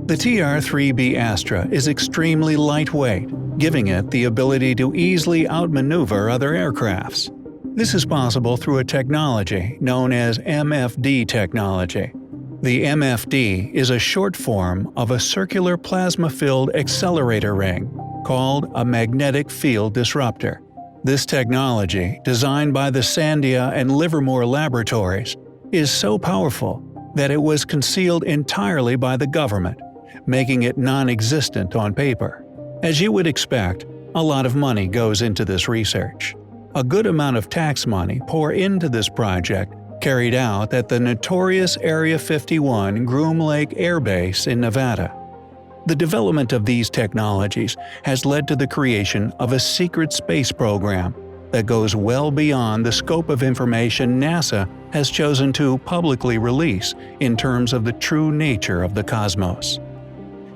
The TR-3B Astra is extremely lightweight, giving it the ability to easily outmaneuver other aircrafts. This is possible through a technology known as MFD technology. The MFD is a short form of a circular plasma-filled accelerator ring called a magnetic field disruptor. This technology, designed by the Sandia and Livermore laboratories, is so powerful that it was concealed entirely by the government, making it non-existent on paper. As you would expect, a lot of money goes into this research. A good amount of tax money pour into this project carried out at the notorious Area 51 Groom Lake Air Base in Nevada. The development of these technologies has led to the creation of a secret space program that goes well beyond the scope of information NASA has chosen to publicly release in terms of the true nature of the cosmos.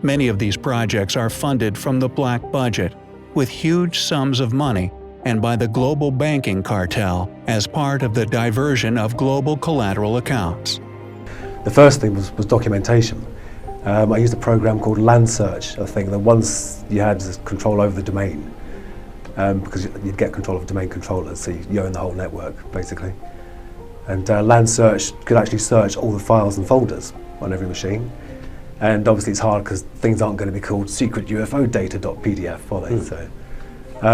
Many of these projects are funded from the black budget, with huge sums of money, and by the global banking cartel as part of the diversion of global collateral accounts. The first thing was documentation. I used a program called Land Search, a thing that once you had control over the domain, because you'd get control of domain controllers, so you own the whole network, basically. And Land Search could actually search all the files and folders on every machine. And obviously it's hard because things aren't going to be called secret UFO data.pdf, are they? So,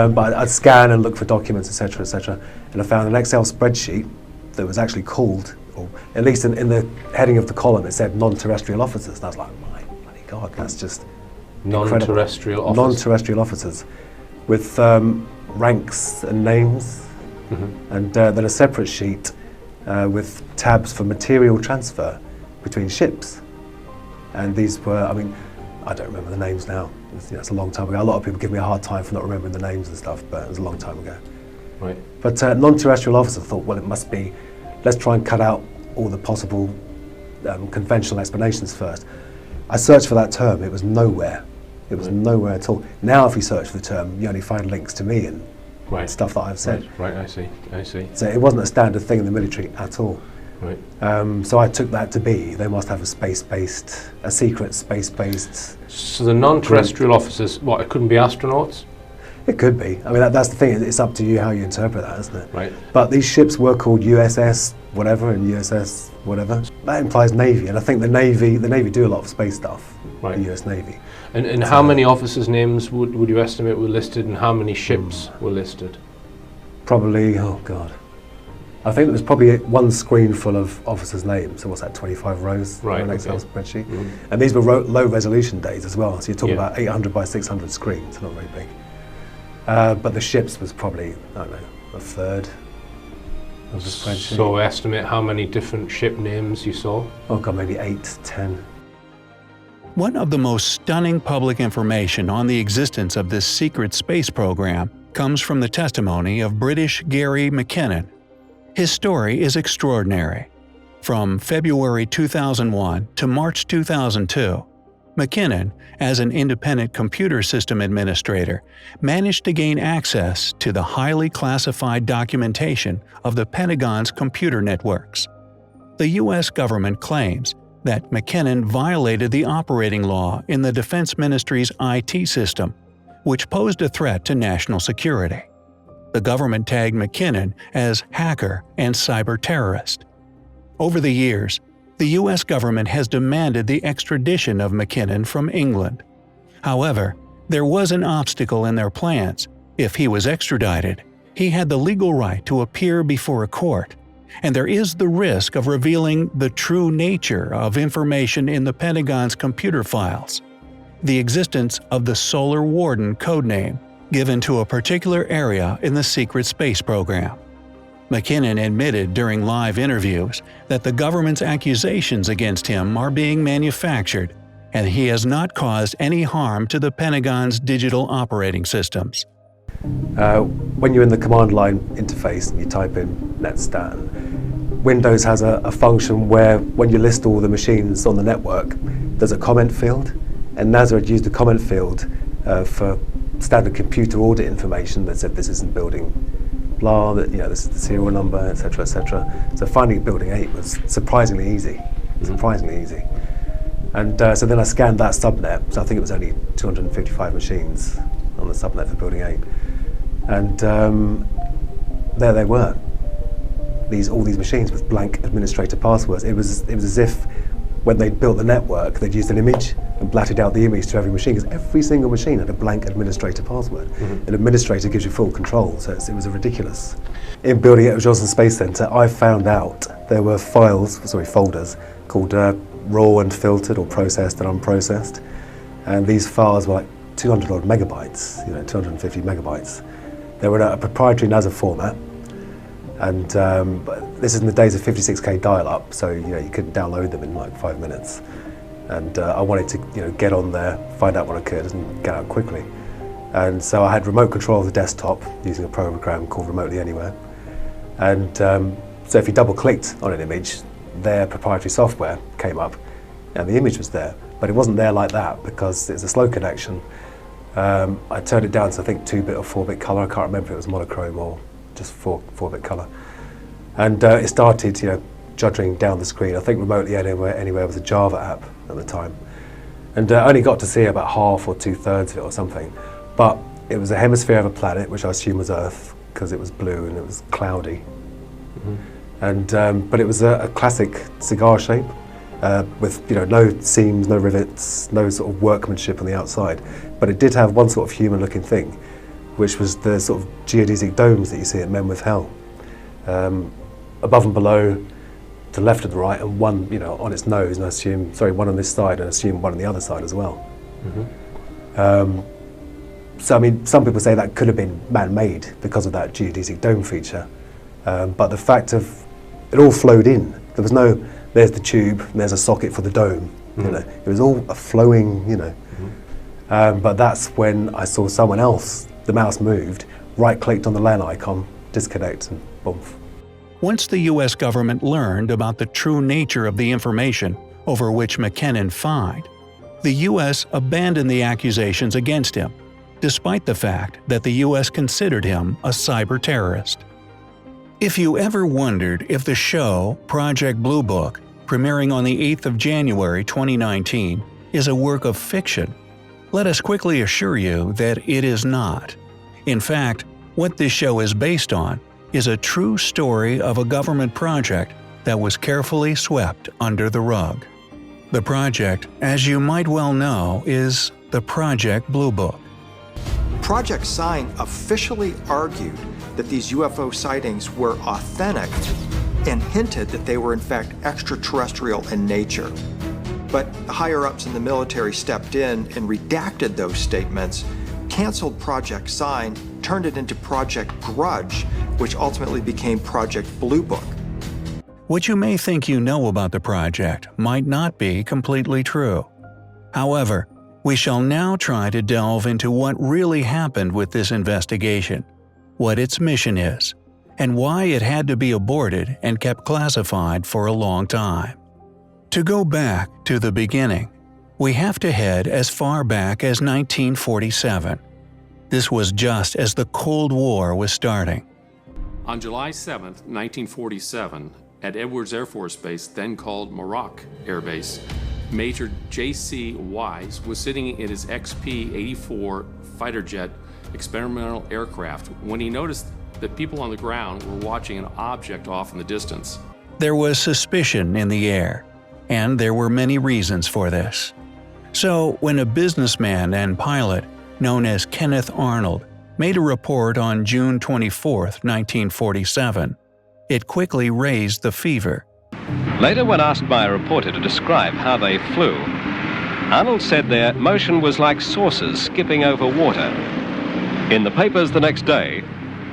but I'd scan and look for documents, etc., and I found an Excel spreadsheet that was actually called, or at least in the heading of the column, it said non-terrestrial officers. And I was like, my bloody God, that's just non-terrestrial officers. Non-terrestrial officers with ranks and names, and then a separate sheet with tabs for material transfer between ships. And these were, I mean, I don't remember the names now. It's a long time ago. A lot of people give me a hard time for not remembering the names and stuff, but it was a long time ago. Right. But non-terrestrial officers thought, well, it must be, let's try and cut out all the possible conventional explanations first. I searched for that term, it was nowhere. It was nowhere at all. Now if you search for the term, you only find links to me and stuff that I've said. Right, I see. So it wasn't a standard thing in the military at all. Right. So I took that to be, they must have a secret space-based... So the non-terrestrial officers, what, it couldn't be astronauts? It could be. I mean, that's the thing, it's up to you how you interpret that, isn't it? Right. But these ships were called USS whatever and USS whatever. That implies Navy, and I think the Navy do a lot of space stuff, the US Navy. And how many officers' names would you estimate were listed, and how many ships were listed? Probably, oh God. I think there was probably one screen full of officers' names, so what's that, 25 rows on an Excel spreadsheet? And these were low resolution days as well, so you're talking about 800 by 600 screens, not very big. But the ships was probably, I don't know, a third of the spreadsheet. So estimate how many different ship names you saw? Oh God, maybe 8, 10. One of the most stunning public information on the existence of this secret space program comes from the testimony of British Gary McKinnon. His story is extraordinary. From February 2001 to March 2002, McKinnon, as an independent computer system administrator, managed to gain access to the highly classified documentation of the Pentagon's computer networks. The U.S. government claims that McKinnon violated the operating law in the Defense Ministry's IT system, which posed a threat to national security. The government tagged McKinnon as hacker and cyber terrorist. Over the years, the U.S. government has demanded the extradition of McKinnon from England. However, there was an obstacle in their plans. If he was extradited, he had the legal right to appear before a court, and there is the risk of revealing the true nature of information in the Pentagon's computer files. The existence of the Solar Warden codename given to a particular area in the secret space program. McKinnon admitted during live interviews that the government's accusations against him are being manufactured, and he has not caused any harm to the Pentagon's digital operating systems. When you're in the command line interface and you type in netstat, Windows has a function where when you list all the machines on the network, there's a comment field, and NASA had used a comment field for standard computer audit information that said this isn't building blah, that, this is the serial number, etc., etc. So finding Building 8 was surprisingly easy, And so then I scanned that subnet, so I think it was only 255 machines on the subnet for Building 8. And there they were, all these machines with blank administrator passwords. It was as if when they built the network, they'd used an image and blatted out the image to every machine, because every single machine had a blank administrator password. An administrator gives you full control, so it was ridiculous. In Building 8 at Johnson Space Centre, I found out there were folders called raw and filtered, or processed and unprocessed. And these files were like 200 odd megabytes, 250 megabytes. They were in a proprietary NASA format. And but this is in the days of 56K dial-up, so you could download them in like 5 minutes. And I wanted to get on there, find out what I could, and get out quickly. And so I had remote control of the desktop using a program called Remotely Anywhere. And so if you double-clicked on an image, their proprietary software came up, and the image was there. But it wasn't there like that because it's a slow connection. I turned it down to I think 2-bit or 4-bit color. I can't remember if it was monochrome or just 4-bit color. And it started, judging down the screen. I think Remotely Anywhere was a Java app at the time. And I only got to see about half or 2/3 of it or something. But it was a hemisphere of a planet, which I assume was Earth, because it was blue and it was cloudy. And but it was a classic cigar shape, with no seams, no rivets, no sort of workmanship on the outside. But it did have one sort of human-looking thing, which was the sort of geodesic domes that you see at Men with Hell. Above and below, to the left and the right, and one on its nose, and I assume, one on this side, and I assume one on the other side as well. So I mean, some people say that could have been man-made because of that geodesic dome feature, but the fact of it all flowed in. There was no, there's the tube, and there's a socket for the dome. It was all a flowing, but that's when I saw someone else. The mouse moved, right-clicked on the LAN icon, disconnect, and boom. Once the U.S. government learned about the true nature of the information over which McKinnon fined, the U.S. abandoned the accusations against him, despite the fact that the U.S. considered him a cyber terrorist. If you ever wondered if the show Project Blue Book, premiering on the 8th of January 2019, is a work of fiction, let us quickly assure you that it is not. In fact, what this show is based on is a true story of a government project that was carefully swept under the rug. The project, as you might well know, is the Project Blue Book. Project Sign officially argued that these UFO sightings were authentic and hinted that they were in fact extraterrestrial in nature. But higher-ups in the military stepped in and redacted those statements, canceled Project Sign, turned it into Project Grudge, which ultimately became Project Blue Book. What you may think you know about the project might not be completely true. However, we shall now try to delve into what really happened with this investigation, what its mission is, and why it had to be aborted and kept classified for a long time. To go back to the beginning, we have to head as far back as 1947. This was just as the Cold War was starting. On July 7, 1947, at Edwards Air Force Base, then called Muroc Air Base, Major J.C. Wise was sitting in his XP-84 fighter jet experimental aircraft when he noticed that people on the ground were watching an object off in the distance. There was suspicion in the air, and there were many reasons for this. So, when a businessman and pilot known as Kenneth Arnold made a report on June 24, 1947, it quickly raised the fever. Later, when asked by a reporter to describe how they flew, Arnold said their motion was like saucers skipping over water. In the papers the next day,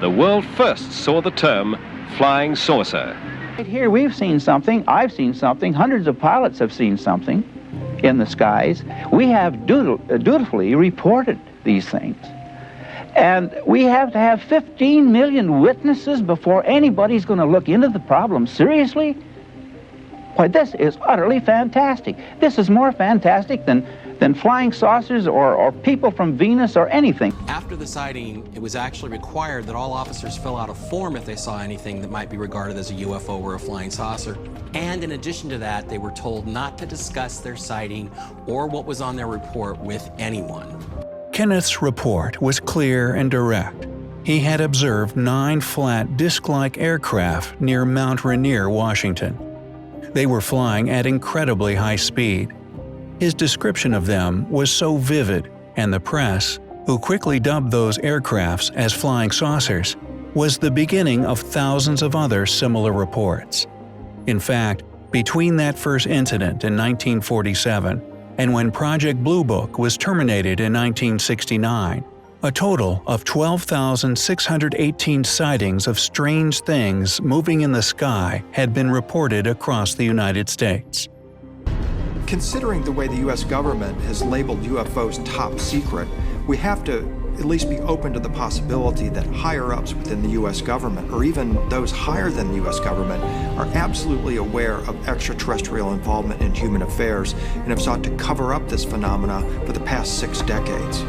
the world first saw the term flying saucer. Right here we've seen something, I've seen something, hundreds of pilots have seen something in the skies. We have dutifully reported these things. And we have to have 15 million witnesses before anybody's going to look into the problem seriously? Why, this is utterly fantastic. This is more fantastic than than flying saucers or people from Venus or anything. After the sighting, it was actually required that all officers fill out a form if they saw anything that might be regarded as a UFO or a flying saucer. And in addition to that, they were told not to discuss their sighting or what was on their report with anyone. Kenneth's report was clear and direct. He had observed 9 flat disc-like aircraft near Mount Rainier, Washington. They were flying at incredibly high speed. His description of them was so vivid, and the press, who quickly dubbed those aircrafts as flying saucers, was the beginning of thousands of other similar reports. In fact, between that first incident in 1947 and when Project Blue Book was terminated in 1969, a total of 12,618 sightings of strange things moving in the sky had been reported across the United States. Considering the way the U.S. government has labeled UFOs top secret, we have to at least be open to the possibility that higher-ups within the U.S. government, or even those higher than the U.S. government, are absolutely aware of extraterrestrial involvement in human affairs and have sought to cover up this phenomena for the past 6 decades.